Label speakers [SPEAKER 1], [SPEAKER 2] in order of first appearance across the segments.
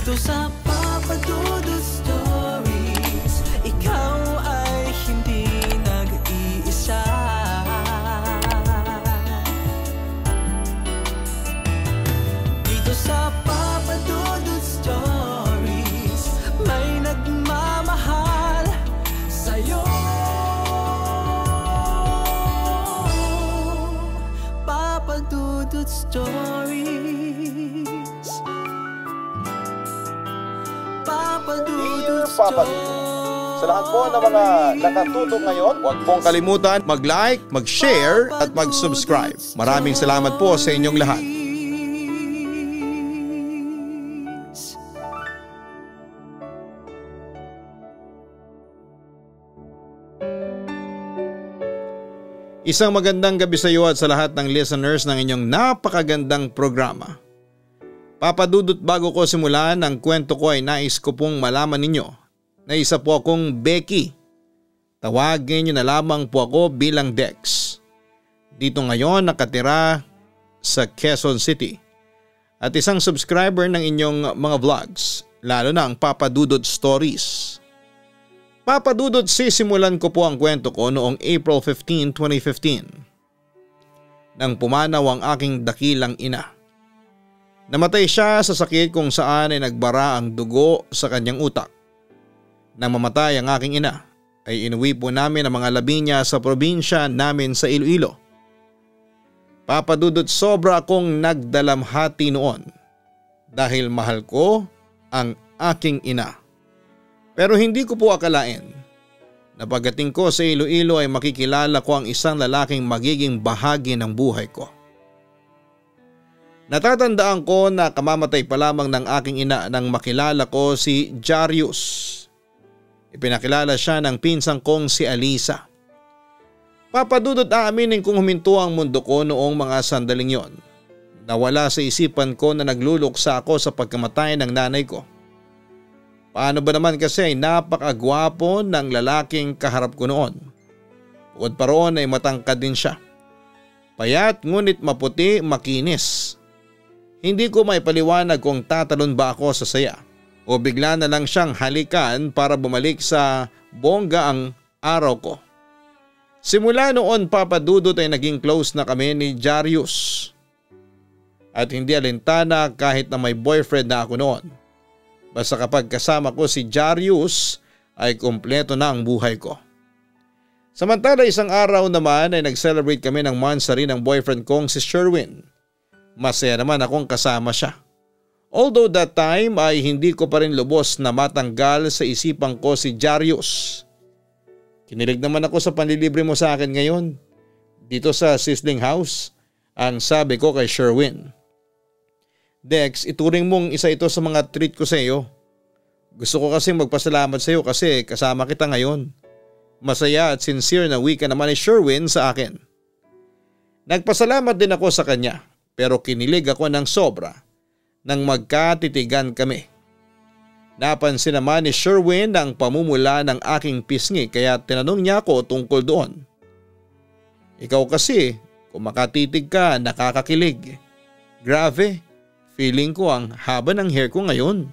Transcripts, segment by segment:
[SPEAKER 1] Dito sa Papa Dudut Stories, ikaw ay hindi nag-iisa. Dito sa Papa Dudut Stories, may nagmamahal sa'yo. Papa Dudut Stories. Papa Dudut Stories.
[SPEAKER 2] Sa lahat po ng mga nakatutok ngayon, huwag pong kalimutan mag-like, mag-share at mag-subscribe. Maraming salamat po sa inyong lahat. Isang magandang gabi sa iyo at sa lahat ng listeners ng inyong napakagandang programa. Papa Dudut, bago ko simulan ang kwento ko ay nais ko pong malaman ninyo na isa po akong Becky. Tawagin niyo na lamang po ako bilang Dex. Dito ngayon nakatira sa Quezon City at isang subscriber ng inyong mga vlogs, lalo na ang Papa Dudut Stories. Papa Dudut, sisimulan ko po ang kwento ko noong April 15, 2015 nang pumanaw ang aking dakilang ina. Namatay siya sa sakit kung saan ay nagbara ang dugo sa kanyang utak. Nang mamatay ang aking ina ay inuwi po namin ang mga labi niya sa probinsya namin sa Iloilo. Papa Dudut, sobra akong nagdalamhati noon dahil mahal ko ang aking ina. Pero hindi ko po akalain na pagdating ko sa Iloilo ay makikilala ko ang isang lalaking magiging bahagi ng buhay ko. Natatandaan ko na kamamatay pa lamang ng aking ina nang makilala ko si Jarius. Ipinakilala siya ng pinsang kong si Alisa. Papa Dudut, aaminin kong huminto ang mundo ko noong mga sandaling yon. Nawala sa isipan ko na nagluluksa ako sa pagkamatay ng nanay ko. Paano ba naman kasi ay napakagwapo ng lalaking kaharap ko noon. Bukod pa roon ay matangkad din siya. Payat ngunit maputi, makinis. Hindi ko maipaliwanag kung tatalon ba ako sa saya o bigla na lang siyang halikan para bumalik sa bongga ang araw ko. Simula noon, Papa Dudut, ay naging close na kami ni Jarius. At hindi alintana kahit na may boyfriend na ako noon. Basta kapag kasama ko si Jarius ay kumpleto na ang buhay ko. Samantala isang araw naman ay nag-celebrate kami ng monthsary ng boyfriend kong si Sherwin. Masaya naman akong kasama siya. Although that time ay hindi ko pa rin lubos na matanggal sa isipan ko si Jarius. Kinilig naman ako sa panlilibre mo sa akin ngayon dito sa Sizzling House, ang sabi ko kay Sherwin. Dex, ituring mong isa ito sa mga treat ko sa iyo. Gusto ko kasi magpasalamat sa iyo kasi kasama kita ngayon. Masaya at sincere na wika naman ni Sherwin sa akin. Nagpasalamat din ako sa kanya pero kinilig ako ng sobra nang magkatitigan kami. Napansin naman ni Sherwin ang pamumula ng aking pisngi kaya tinanong niya ako tungkol doon. Ikaw kasi, kung makatitig ka, nakakakilig. Grabe. Feeling ko ang haba ng hair ko ngayon.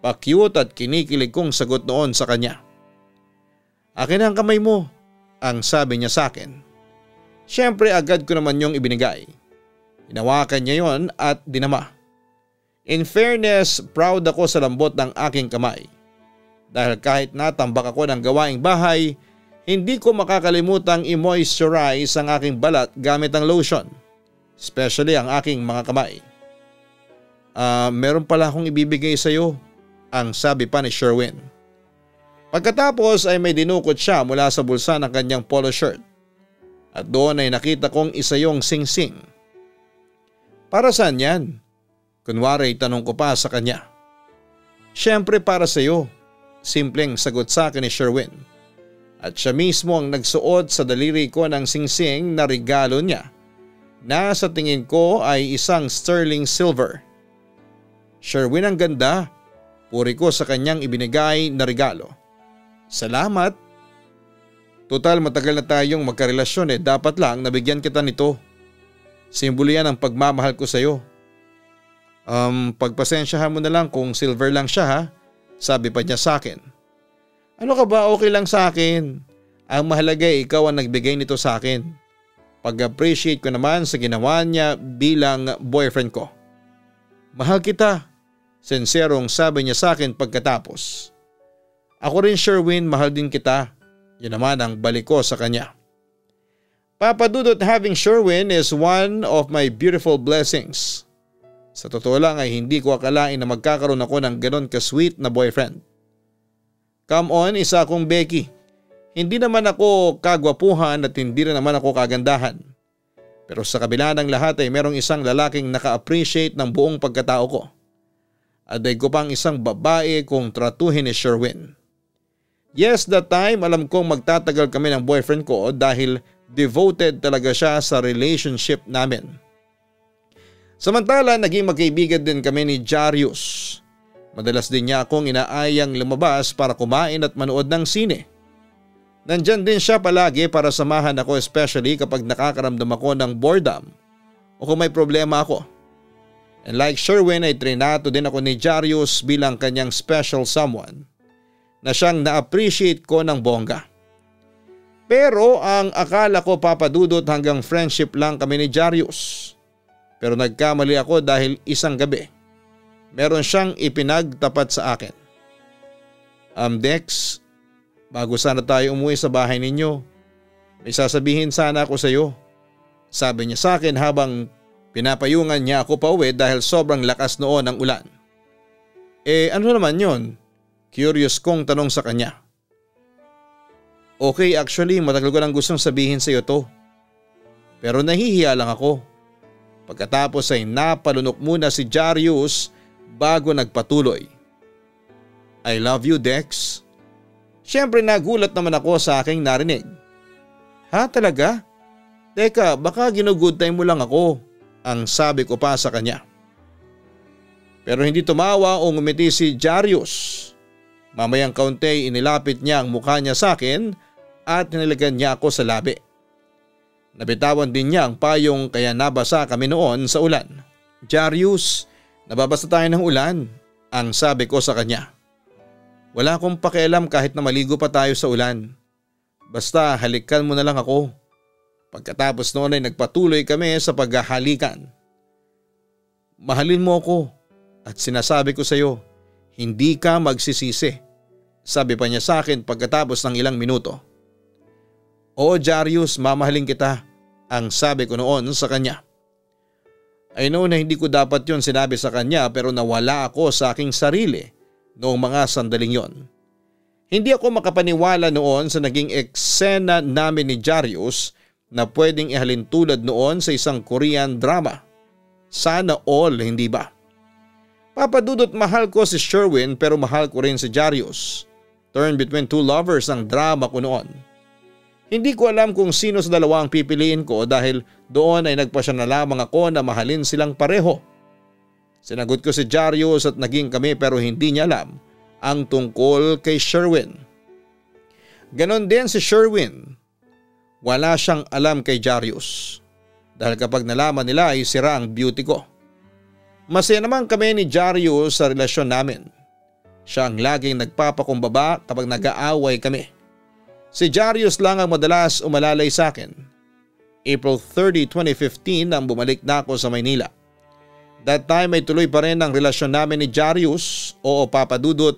[SPEAKER 2] Pa-cute at kinikilig kong sagot noon sa kanya. Akin ang kamay mo, ang sabi niya sa akin. Siyempre agad ko naman yung ibinigay. Hinawakan niya yon at dinama. In fairness, proud ako sa lambot ng aking kamay. Dahil kahit natambak ako ng gawaing bahay, hindi ko makakalimutang i-moisturize ang aking balat gamit ang lotion. Especially ang aking mga kamay. Meron pala akong ibibigay sa iyo, ang sabi pa ni Sherwin. Pagkatapos ay may dinukot siya mula sa bulsa ng kanyang polo shirt. At doon ay nakita kong isa yung singsing. Para saan yan? Kunwari tanong ko pa sa kanya. Siyempre para sa iyo, simpleng sagot sa akin ni Sherwin. At siya mismo ang nagsuot sa daliri ko ng singsing na regalo niya na sa tingin ko ay isang sterling silver. Sherwin, ang ganda. Puri ko sa kanyang ibinigay na regalo. Salamat. Total matagal na tayong magkarelasyon dapat lang nabigyan kita nito. Simbolo yan ang pagmamahal ko sa iyo. Pagpasensyahan mo na lang kung silver lang siya ha, sabi pa niya sa akin. Ano ka ba, okay lang sa akin. Ang mahalaga ay ikaw ang nagbigay nito sa akin. Pag-appreciate ko naman sa ginawa niya bilang boyfriend ko. Mahal kita, sincerong sabi niya sa akin pagkatapos. Ako rin Sherwin, mahal din kita. Yun naman ang balik ko sa kanya. Papa Dudut, having Sherwin is one of my beautiful blessings. Sa totoo lang ay hindi ko akalain na magkakaroon ako ng ganon ka-sweet na boyfriend. Come on, isa akong Becky. Hindi naman ako kagwapuhan at hindi rin naman ako kagandahan. Pero sa kabila ng lahat ay merong isang lalaking naka-appreciate ng buong pagkatao ko. At ay ko pang isang babae kung tratuhin ni Sherwin. Yes, that time alam kong magtatagal kami ng boyfriend ko dahil devoted talaga siya sa relationship namin. Samantala naging magkaibigan din kami ni Jarius. Madalas din niya akong inaayang lumabas para kumain at manood ng sine. Nandyan din siya palagi para samahan ako, especially kapag nakakaramdam ako ng boredom o kung may problema ako. And like Sherwin ay trinato din ako ni Jarius bilang kanyang special someone na siyang na-appreciate ko ng bongga. Pero ang akala ko, Papa Dudut, hanggang friendship lang kami ni Jarius. Pero nagkamali ako dahil isang gabi meron siyang ipinagtapat sa akin. Dex, bago sana tayo umuwi sa bahay ninyo, may sasabihin sana ako sa iyo. Sabi niya sa akin habang pinapayungan niya ako pauwi dahil sobrang lakas noon ng ulan. Ano naman yon? Curious kong tanong sa kanya. Okay, actually matagal ko lang gustong sabihin sa iyo to. Pero nahihiya lang ako. Pagkatapos ay napalunok muna si Jarius bago nagpatuloy. I love you, Dex. Siyempre nagulat naman ako sa aking narinig. Ha, talaga? Teka, baka ginugood time mo lang ako, ang sabi ko pa sa kanya. Pero hindi tumawa o ngumiti si Jarius. Mamayang kaunti inilapit niya ang mukha niya sa akin at nilagyan niya ako sa labi. Nabitawan din niya ang payong kaya nabasa kami noon sa ulan. Jarius, nababasa tayo ng ulan, ang sabi ko sa kanya. Wala akong pakialam kahit na maligo pa tayo sa ulan. Basta halikan mo na lang ako. Pagkatapos noon ay nagpatuloy kami sa paghahalikan. Mahalin mo ako at sinasabi ko sa iyo, hindi ka magsisisi, sabi pa niya sa akin pagkatapos ng ilang minuto. Oo Jarius, mamahalin kita, ang sabi ko noon sa kanya. I know na hindi ko dapat yon sinabi sa kanya pero nawala ako sa aking sarili noong mga sandaling yon. Hindi ako makapaniwala noon sa naging eksena namin ni Jarius na pwedeng ihalin tulad noon sa isang Korean drama. Sana all, hindi ba? Papa Dudut, mahal ko si Sherwin pero mahal ko rin si Jarius. Turn between two lovers ang drama ko noon. Hindi ko alam kung sino sa dalawa ang pipiliin ko dahil doon ay nagpasya na lamang ako na mahalin silang pareho. Sinagot ko si Jarius at naging kami pero hindi niya alam ang tungkol kay Sherwin. Ganon din si Sherwin. Wala siyang alam kay Jarius dahil kapag nalaman nila ay sira ang beauty ko. Masaya naman kami ni Jarius sa relasyon namin. Siya ang laging nagpapakumbaba kapag nag-aaway kami. Si Jarius lang ang madalas umalalay sa akin. April 30, 2015 nang bumalik na ako sa Maynila. That time ay tuloy pa rin ang relasyon namin ni Jarius. Oo Papa Dudut,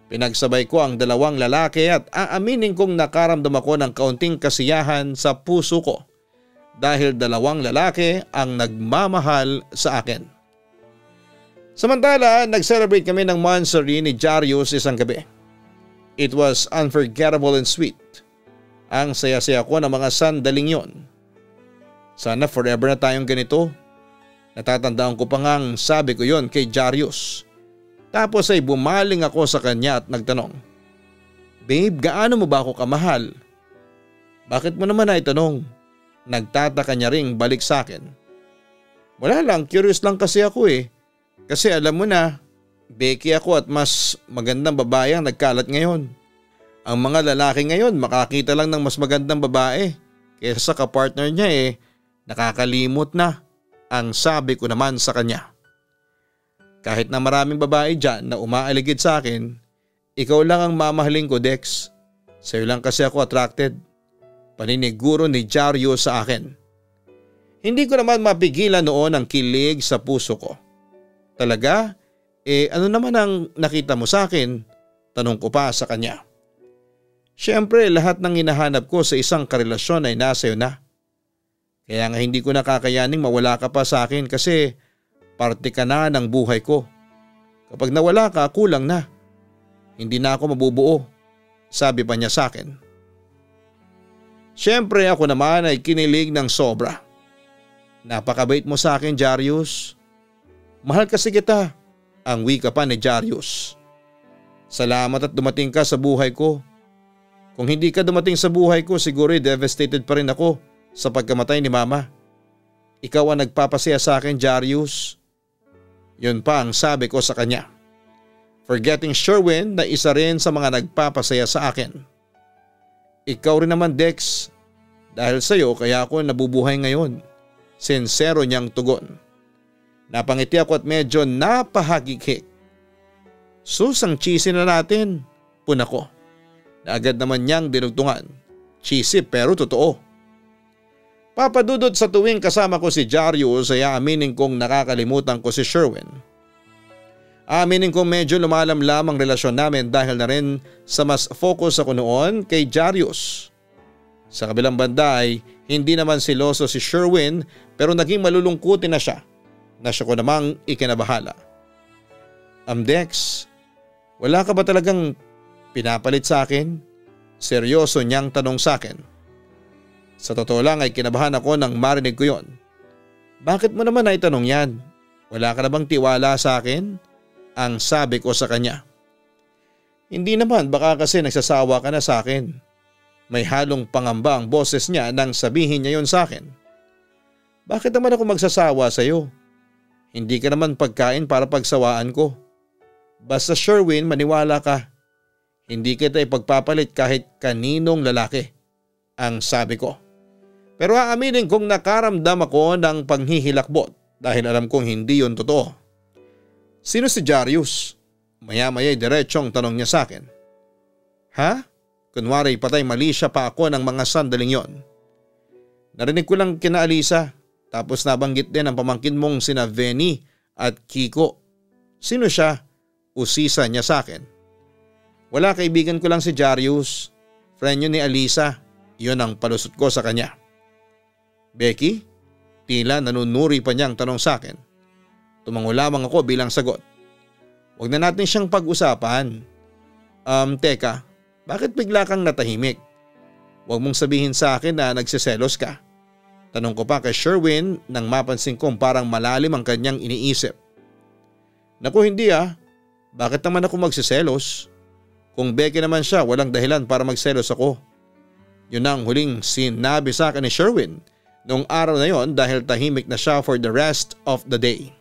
[SPEAKER 2] pinagsabay ko ang dalawang lalaki at aaminin kong nakaramdam ako ng kaunting kasiyahan sa puso ko dahil dalawang lalaki ang nagmamahal sa akin. Samantala, nag-celebrate kami ng monthsary ni Jarius isang gabi. It was unforgettable and sweet. Ang saya-saya ko ng mga sandaling yon. Sana forever na tayong ganito. Natatandaan ko pa ngang sabi ko yon kay Jarius. Tapos ay bumaling ako sa kanya at nagtanong, Babe, gaano mo ba ako kamahal? Bakit mo naman na itanong? Nagtataka niya ring balik sa akin. Wala lang, curious lang kasi ako eh. Kasi alam mo na, Becky ako at mas magandang babae ang nagkalat ngayon. Ang mga lalaki ngayon makakita lang ng mas magandang babae kaysa sa kapartner niya nakakalimot na, ang sabi ko naman sa kanya. Kahit na maraming babae dyan na umaaligid sa akin, ikaw lang ang mamahalin ko, Dex. Sa'yo lang kasi ako attracted. Paniniguro ni Jaryo sa akin. Hindi ko naman mapigilan noon ang kilig sa puso ko. Talaga? Ano naman ang nakita mo sa akin? Tanong ko pa sa kanya. Siyempre lahat ng hinahanap ko sa isang karelasyon ay nasa iyo na. Kaya nga hindi ko nakakayaning mawala ka pa sa akin kasi parte ka na ng buhay ko. Kapag nawala ka, kulang na. Hindi na ako mabubuo, sabi pa niya sa akin. Siyempre ako naman ay kinilig ng sobra. Napakabait mo sa akin, Jarius. Mahal kasi kita, ang wika pa ni Jarius. Salamat at dumating ka sa buhay ko. Kung hindi ka dumating sa buhay ko, siguro devastated pa rin ako sa pagkamatay ni Mama. Ikaw ang nagpapasaya sa akin, Jarius. Yun pa ang sabi ko sa kanya. Forgetting Sherwin na isa rin sa mga nagpapasaya sa akin. Ikaw rin naman, Dex. Dahil sa'yo kaya ako nabubuhay ngayon. Sincero niyang tugon. Napangiti ako at medyo napahagikik. Susang cheesy na natin, puna ko. Na agad naman niyang dinugtungan. Cheesy pero totoo. Papadudod sa tuwing kasama ko si Jarius ay aaminin kong nakakalimutan ko si Sherwin. Aaminin kong medyo lumalamlam ang relasyon namin dahil na rin sa mas focus ako noon kay Jarius. Sa kabilang banda ay hindi naman siloso si Sherwin pero naging malulungkutin na siya ko namang ikinabahala. Dex, wala ka ba talagang pinapalit sa akin? Seryoso niyang tanong sa akin. Sa totoo lang ay kinabahan ako nang marinig ko yon. Bakit mo naman ay tanong yan? Wala ka na bang tiwala sa akin? Ang sabi ko sa kanya. Hindi naman, baka kasi nagsasawa ka na sa akin. May halong pangamba ang boses niya nang sabihin niya yon sa akin. Bakit naman ako magsasawa sa iyo? Hindi ka naman pagkain para pagsawaan ko. Basta Sherwin, maniwala ka. Hindi kita ipagpapalit kahit kaninong lalaki. Ang sabi ko. Pero aaminin kong nakaramdam ako ng panghihilakbot dahil alam kong hindi yon totoo. Sino si Jarius? Maya-maya'y diretsong tanong niya sa akin. Ha? Kunwari patay mali siya pa ako ng mga sandaling yon. Narinig ko lang kina Alisa tapos nabanggit din ang pamangkin mong sina Venny at Kiko. Sino siya? Usisa niya sa akin. Wala, kaibigan ko lang si Jarius. Friend yun ni Alisa. Yun ang palusot ko sa kanya. Becky? Tila nanunuri pa niyang tanong sa akin. Tumango lamang ako bilang sagot. Huwag na natin siyang pag-usapan. Teka, bakit bigla kang natahimik? Huwag mong sabihin sa akin na nagsiselos ka. Tanong ko pa kay Sherwin nang mapansin kong parang malalim ang kanyang iniisip. Naku, hindi ah. Bakit naman ako magsiselos? Kung Becky naman siya, walang dahilan para magselos ako. Yun ang huling sinabi sa akin ni Sherwin noong araw na yon dahil tahimik na siya for the rest of the day.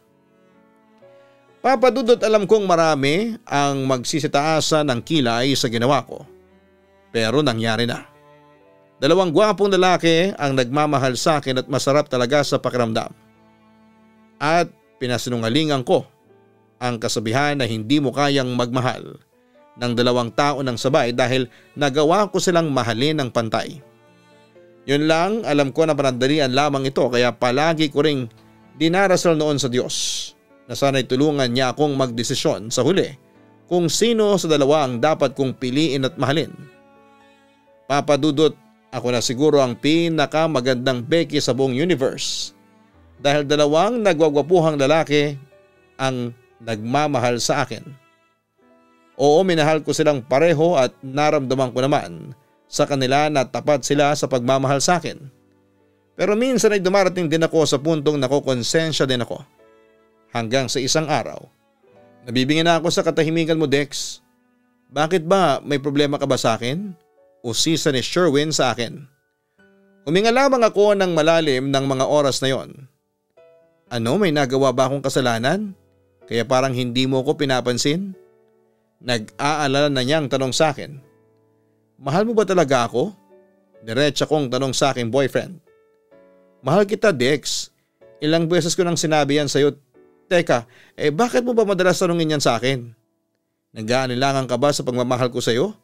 [SPEAKER 2] Papadudot, alam kong marami ang magsisitaasan ng kilay sa ginawa ko. Pero nangyari na. Dalawang gwapong lalaki ang nagmamahal sa akin at masarap talaga sa pakiramdam. At pinasinungalingan ko ang kasabihan na hindi mo kayang magmahal ng dalawang tao ng sabay dahil nagawa ko silang mahalin ng pantay. Yun lang, alam ko na panandalian lamang ito kaya palagi ko ring dinarasal noon sa Diyos na sana'y tulungan niya akong magdesisyon sa huli kung sino sa dalawa ang dapat kong piliin at mahalin. Papadudot, ako na siguro ang pinakamagandang Becky sa buong universe dahil dalawang nagwagwapuhang lalaki ang nagmamahal sa akin. Oo, minahal ko silang pareho at naramdaman ko naman sa kanila na tapat sila sa pagmamahal sa akin. Pero minsan ay dumarating din ako sa puntong nakokonsensya din ako. Hanggang sa isang araw, nabibingin na ako sa katahimikan mo, Dex. Bakit ba, may problema ka ba sa akin? Usisa ni Sherwin sa akin. Huminga lamang ako ng malalim ng mga oras na yon. Ano, may nagawa ba akong kasalanan? Kaya parang hindi mo ko pinapansin? Nag-aalala na niyang tanong sa akin. Mahal mo ba talaga ako? Diretsa kong tanong sa aking boyfriend. Mahal kita, Dex. Ilang beses ko nang sinabi yan sa'yo. Teka, bakit mo ba madalas tanungin yan sa akin? Nag-aalinlangan ka ba sa pagmamahal ko sa iyo?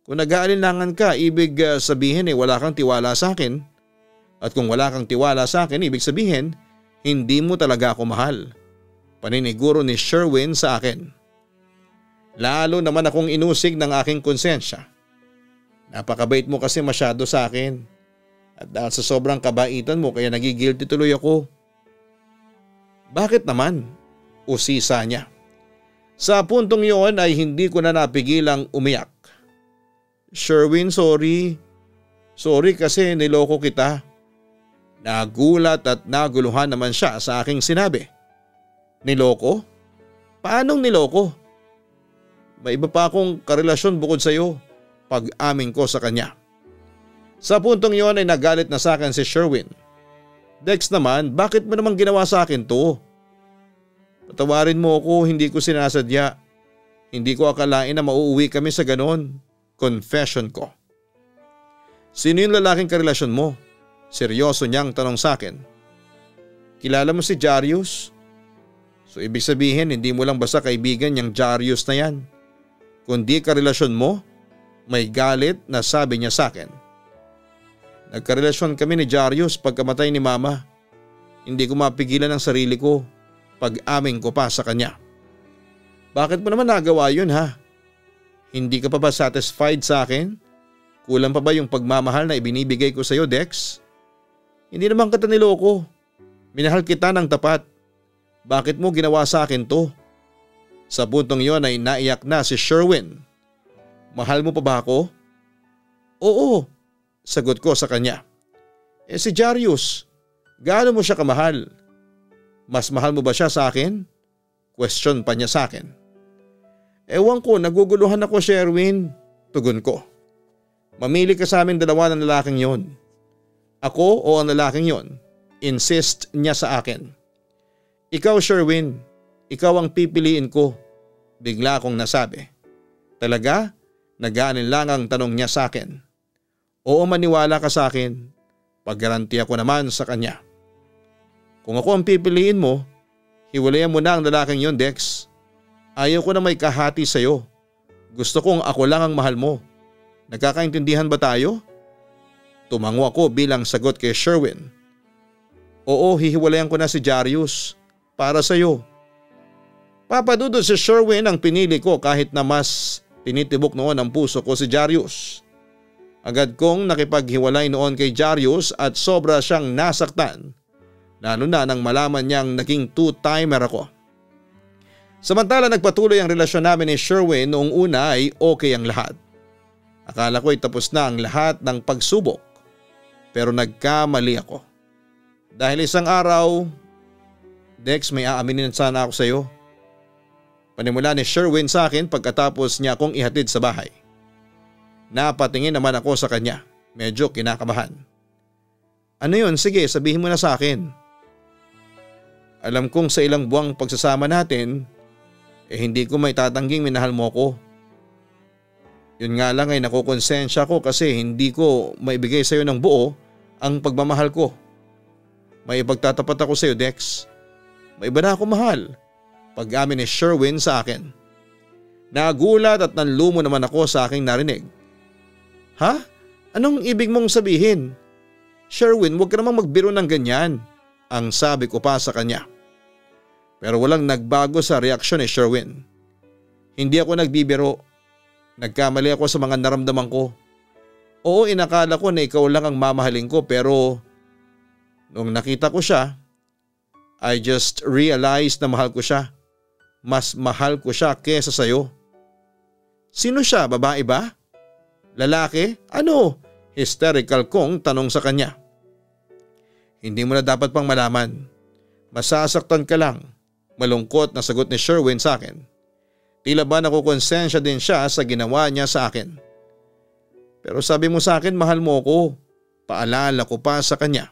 [SPEAKER 2] Kung nag-aalinlangan ka, ibig sabihin wala kang tiwala sa akin. At kung wala kang tiwala sa akin, ibig sabihin hindi mo talaga ako mahal. Paniniguro ni Sherwin sa akin. Lalo naman akong inusig ng aking konsensya. Napakabait mo kasi masyado sa akin. At dahil sa sobrang kabaitan mo kaya nagigilty tuloy ako. Bakit naman? Usisa niya. Sa puntong yun ay hindi ko na napigilang umiyak. Sherwin, sorry. Sorry kasi niloko kita. Nagulat at naguluhan naman siya sa aking sinabi. Niloko? Paanong niloko? May iba pa akong karelasyon bukod sa iyo. Pag-amin ko sa kanya. Sa puntong yon ay nagalit na sa akin si Sherwin. Dex naman, bakit mo naman ginawa sa akin to? Patawarin mo ako, hindi ko sinasadya. Hindi ko akalain na mauuwi kami sa ganon. Confession ko. Sino yung lalaking karelasyon mo? Seryoso niyang tanong sa akin. Kilala mo si Jarius? So ibig sabihin hindi mo lang basta kaibigan niyang Jarius na yan. Kundi karelasyon mo? May galit na sabi niya sa akin. Nagkarelasyon kami ni Jarius pagkamatay ni Mama. Hindi ko mapigilan ang sarili ko. Pag-amin ko pa sa kanya. Bakit mo naman nagawa yun ha? Hindi ka pa ba satisfied sa akin? Kulang pa ba yung pagmamahal na ibinibigay ko sa iyo, Dex? Hindi naman kita niloko. Minahal kita ng tapat. Bakit mo ginawa sa akin to? Sa puntong yon ay naiyak na si Sherwin. Mahal mo pa ba ako? Oo, sagot ko sa kanya. Si Jarius, gaano mo siya kamahal? Mas mahal mo ba siya sa akin? Question pa niya sa akin. Ewan ko, naguguluhan ako, Sherwin. Tugon ko. Mamili ka sa amin dalawa ng lalaking yon. Ako o ang lalaking yon? Insist niya sa akin. Ikaw, Sherwin. Ikaw ang pipiliin ko. Bigla akong nasabi. Talaga? Nag-aalinlangang tanong niya sa akin. Oo, maniwala ka sa akin. Paggaranti ako naman sa kanya. Kung ako ang pipiliin mo, hiwalayan mo na ang lalaking yon, Dex. Ayaw ko na may kahati sa'yo. Gusto kong ako lang ang mahal mo. Nagkakaintindihan ba tayo? Tumango ako bilang sagot kay Sherwin. Oo, hihiwalayan ko na si Jarius. Para sa'yo. Papadudod si Sherwin ang pinili ko kahit na mas tinitibok noon ang puso ko si Jarius. Agad kong nakipaghiwalay noon kay Jarius at sobra siyang nasaktan. Lalo na nang malaman niyang naging two-timer ako. Samantala nagpatuloy ang relasyon namin ni Sherwin noong una ay okay ang lahat. Akala ko ay tapos na ang lahat ng pagsubok. Pero nagkamali ako. Dahil isang araw, Dex, may aaminin sana ako sa iyo. Panimula ni Sherwin sa akin pagkatapos niya akong ihatid sa bahay. Napatingin naman ako sa kanya. Medyo kinakabahan. Ano yun? Sige, sabihin mo na sa akin. Alam kong sa ilang buwang pagsasama natin, hindi ko may tatangging minahal mo ko. Yun nga lang ay nakukonsensya ko kasi hindi ko maibigay sa iyo ng buo ang pagmamahal ko. May ipagtatapat ako sa iyo, Dex. May iba na ako mahal. Pag-amin ni Sherwin sa akin. Nagulat at nanlumo naman ako sa aking narinig. Ha? Anong ibig mong sabihin? Sherwin, huwag ka namang magbiro ng ganyan. Ang sabi ko pa sa kanya. Pero walang nagbago sa reaksyon ni Sherwin. Hindi ako nagbibiro. Nagkamali ako sa mga naramdaman ko. Oo, inakala ko na ikaw lang ang mamahalin ko pero nung nakita ko siya, I just realized na mahal ko siya. Mas mahal ko siya kesa sayo. Sino siya? Babae ba? Lalaki? Ano? Hysterical kong tanong sa kanya. Hindi mo na dapat pang malaman. Masasaktan ka lang. Malungkot na sagot ni Sherwin sa akin. Tila ba nakukonsensya din siya sa ginawa niya sa akin. Pero sabi mo sa akin mahal mo ko. Paalala ko pa sa kanya.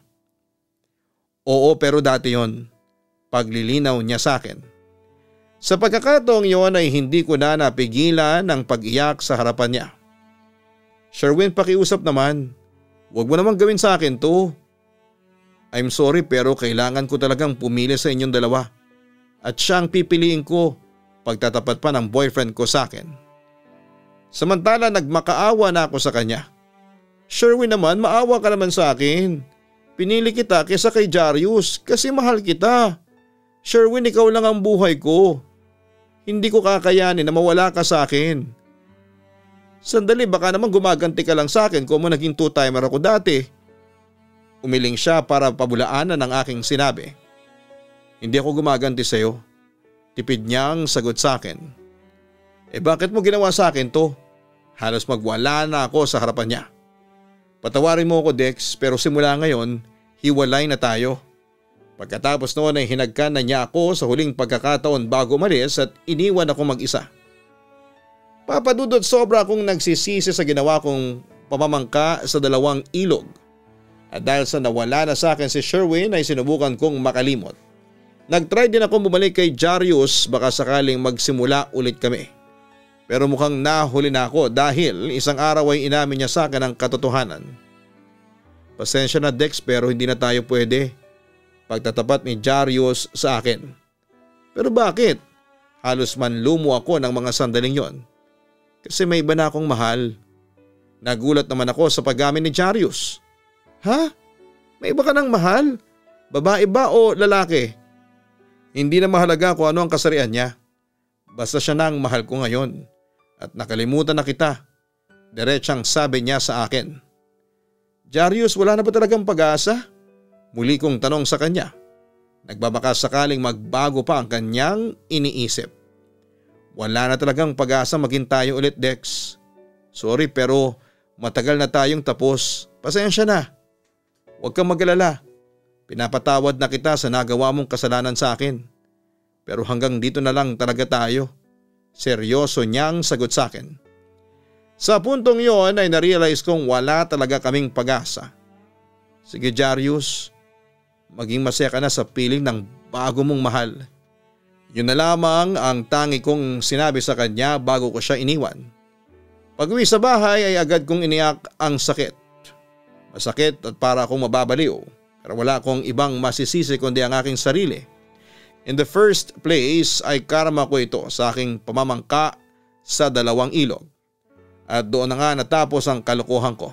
[SPEAKER 2] Oo, pero dati yon. Paglilinaw niya sa akin. Sa pagkakataong yon ay hindi ko na napigilan ang pag-iyak sa harapan niya. Sherwin, pakiusap naman. Huwag mo naman gawin sa akin to. I'm sorry pero kailangan ko talagang pumili sa inyong dalawa. at siyang pipiliin ko pagtatapat pa ng boyfriend ko sa akin. Samantala nagmakaawa na ako sa kanya. Sherwin naman, maawa ka naman sa akin. Pinili kita kaysa kay Jarius kasi mahal kita. Sherwin, ikaw lang ang buhay ko. Hindi ko kakayanin na mawala ka sa akin. Sandali, baka naman gumaganti ka lang sa akin kung naging two-timer ako dati. Umiling siya para pabulaanan ng aking sinabi. Hindi ako gumaganti sa'yo. Tipid niyang sagot sa akin. Bakit mo ginawa sa akin to? Halos magwala na ako sa harapan niya. Patawarin mo ako Dex, pero simula ngayon, hiwalay na tayo. Pagkatapos noon ay hinagkan na niya ako sa huling pagkakataon bago umalis at iniwan ako mag-isa. Papa Dudut, sobra akong nagsisisi sa ginawa kong pamamangka sa 2 ilog. At dahil sa nawala na sa akin si Sherwin ay sinubukan kong makalimot. Nag-try din akong bumalik kay Jarius baka sakaling magsimula ulit kami. Pero mukhang nahuli na ako dahil isang araw ay inamin niya sa akin ang katotohanan. Pasensya na Dex, pero hindi na tayo pwede. Pagtatapat ni Jarius sa akin. Pero bakit? Halos manlumo ako ng mga sandaling yon. Kasi may iba na akong mahal. Nagulat naman ako sa pag-amin ni Jarius. Ha? May iba ka ng mahal? Babae ba o lalaki? Hindi na mahalaga kung ano ang kasarian niya. Basta siya na ang mahal ko ngayon. At nakalimutan na kita. Diretsang sabi niya sa akin. Jarius, wala na ba talagang pag-asa? Muli kong tanong sa kanya. Nagbabaka sakaling magbago pa ang kanyang iniisip. Wala na talagang pag-asa maging tayo ulit Dex. Sorry pero matagal na tayong tapos. Pasensya na. Huwag kang mag-alala. Pinapatawad na kita sa nagawa mong kasalanan sa akin. Pero hanggang dito na lang talaga tayo. Seryoso niyang sagot sa akin. Sa puntong yon ay narealize kong wala talaga kaming pag-asa. Sige Jarius, maging masaya ka na sa piling ng bago mong mahal. Yun na lamang ang tangi kong sinabi sa kanya bago ko siya iniwan. Pag-uwi sa bahay ay agad kong iniyak ang sakit. Masakit at para akong mababaliw. Pero wala akong ibang masisisi kundi ang aking sarili. In the first place ay karma ko ito sa aking pamamangka sa 2 ilog. At doon na nga natapos ang kalokohan ko.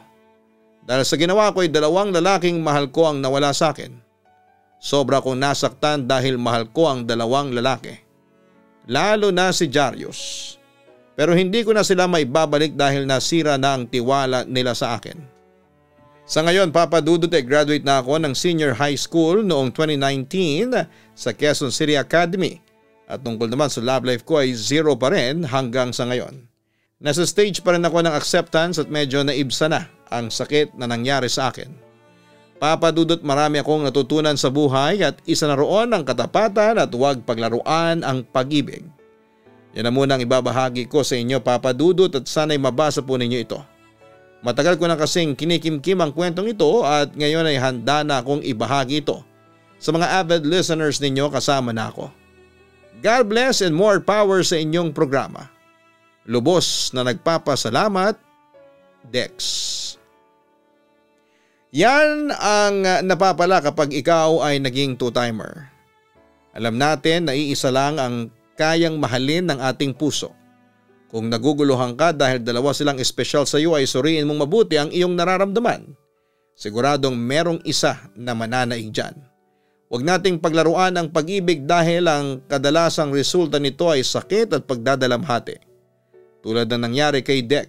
[SPEAKER 2] Dahil sa ginawa ko ay 2 lalaking mahal ko ang nawala sa akin. Sobra kong nasaktan dahil mahal ko ang 2 lalaki. Lalo na si Jarius. Pero hindi ko na sila maibabalik dahil nasira na ang tiwala nila sa akin. Sa ngayon, Papa Dudut, graduate na ako ng senior high school noong 2019 sa Quezon City Academy. At tungkol naman sa love life ko ay 0 pa rin hanggang sa ngayon. Nasa stage pa rin ako ng acceptance at medyo naibsa na ang sakit na nangyari sa akin. Papa Dudut, marami akong natutunan sa buhay at isa na roon ang katapatan at huwag paglaruan ang pag-ibig. Yan na muna ang ibabahagi ko sa inyo, Papa Dudut, at sana'y mabasa po ninyo ito. Matagal ko na kasing kinikimkim ang kwentong ito at ngayon ay handa na akong ibahagi ito sa mga avid listeners ninyo, kasama na ako. God bless and more power sa inyong programa. Lubos na nagpapasalamat, Dex. Yan ang napapala kapag ikaw ay naging two-timer. Alam natin na iisa lang ang kayang mahalin ng ating puso. Kung naguguluhan ka dahil 2 silang espesyal sa iyo ay suriin mong mabuti ang iyong nararamdaman. Siguradong merong isa na mananaig dyan. Huwag nating paglaruan ang pag-ibig dahil ang kadalasang resulta nito ay sakit at pagdadalamhati. Tulad ng nangyari kay Dex.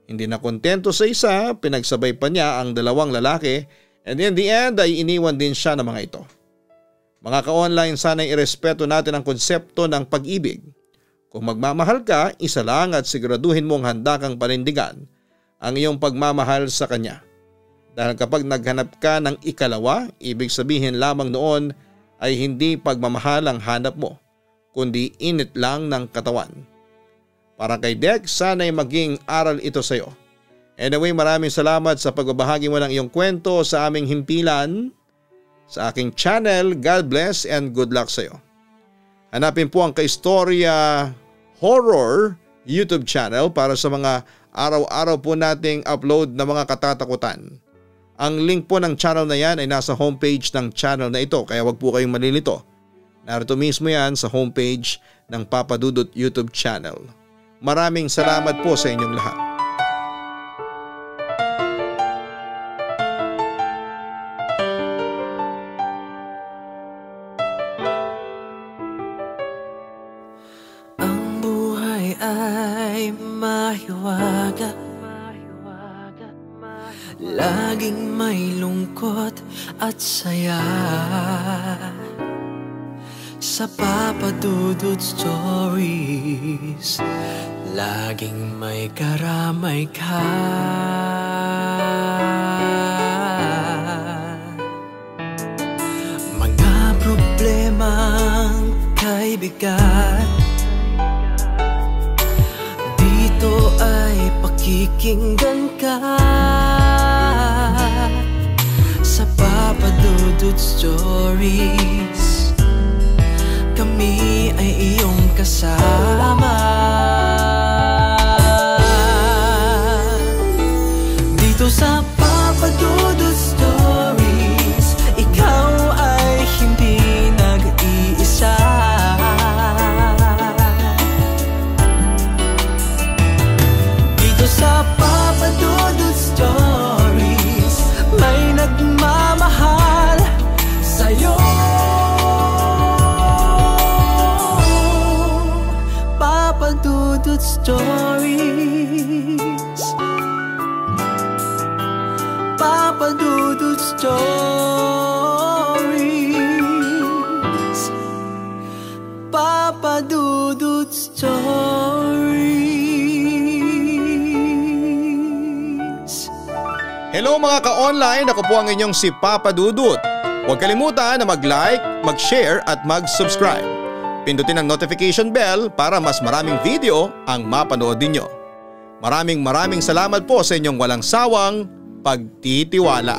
[SPEAKER 2] Hindi na kontento sa isa, pinagsabay pa niya ang 2 lalaki and in the end ay iniwan din siya ng mga ito. Mga ka-online, sana'y irespeto natin ang konsepto ng pag-ibig. Kung magmamahal ka, isa lang at siguraduhin mong handa kang panindigan ang iyong pagmamahal sa kanya. Dahil kapag naghanap ka ng ikalawa, ibig sabihin lamang noon ay hindi pagmamahal ang hanap mo, kundi init lang ng katawan. Para kay Dex, sana'y maging aral ito sa iyo. Anyway, maraming salamat sa pagbabahagi mo ng iyong kwento sa aming himpilan, sa aking channel. God bless and good luck sa iyo. Hanapin po ang Kaistorya Horror YouTube channel para sa mga araw-araw po nating upload na mga katatakutan. Ang link po ng channel na yan ay nasa homepage ng channel na ito, kaya wag po kayong malilito Narito mismo yan sa homepage ng Papa Dudut YouTube channel. Maraming salamat po sa inyong lahat.
[SPEAKER 1] Ang buhay ay mahiwaga, laging may lungkot at saya. Sa Papa Dudut Stories, laging may karamay ka. Mga problemang kay bigat, dito ay pakikinggan ka. Sa Papa Dudut Stories, kami ay iyong kasama. Dito sa Papa Dudut Stories, ikaw ay hindi nag-iisa. Dito sa Papa Dudut Stories, may nagmamahal sa'yo. Papa Dudut Stories, Papa Dudut Stories, Papa Dudut Stories.
[SPEAKER 2] Hello mga ka-online, ako po ang inyong si Papa Dudut. Huwag kalimutan na mag-like, mag-share at mag-subscribe. Pindutin ang notification bell para mas maraming video ang mapanood ninyo. Maraming salamat po sa inyong walang sawang pagtitiwala.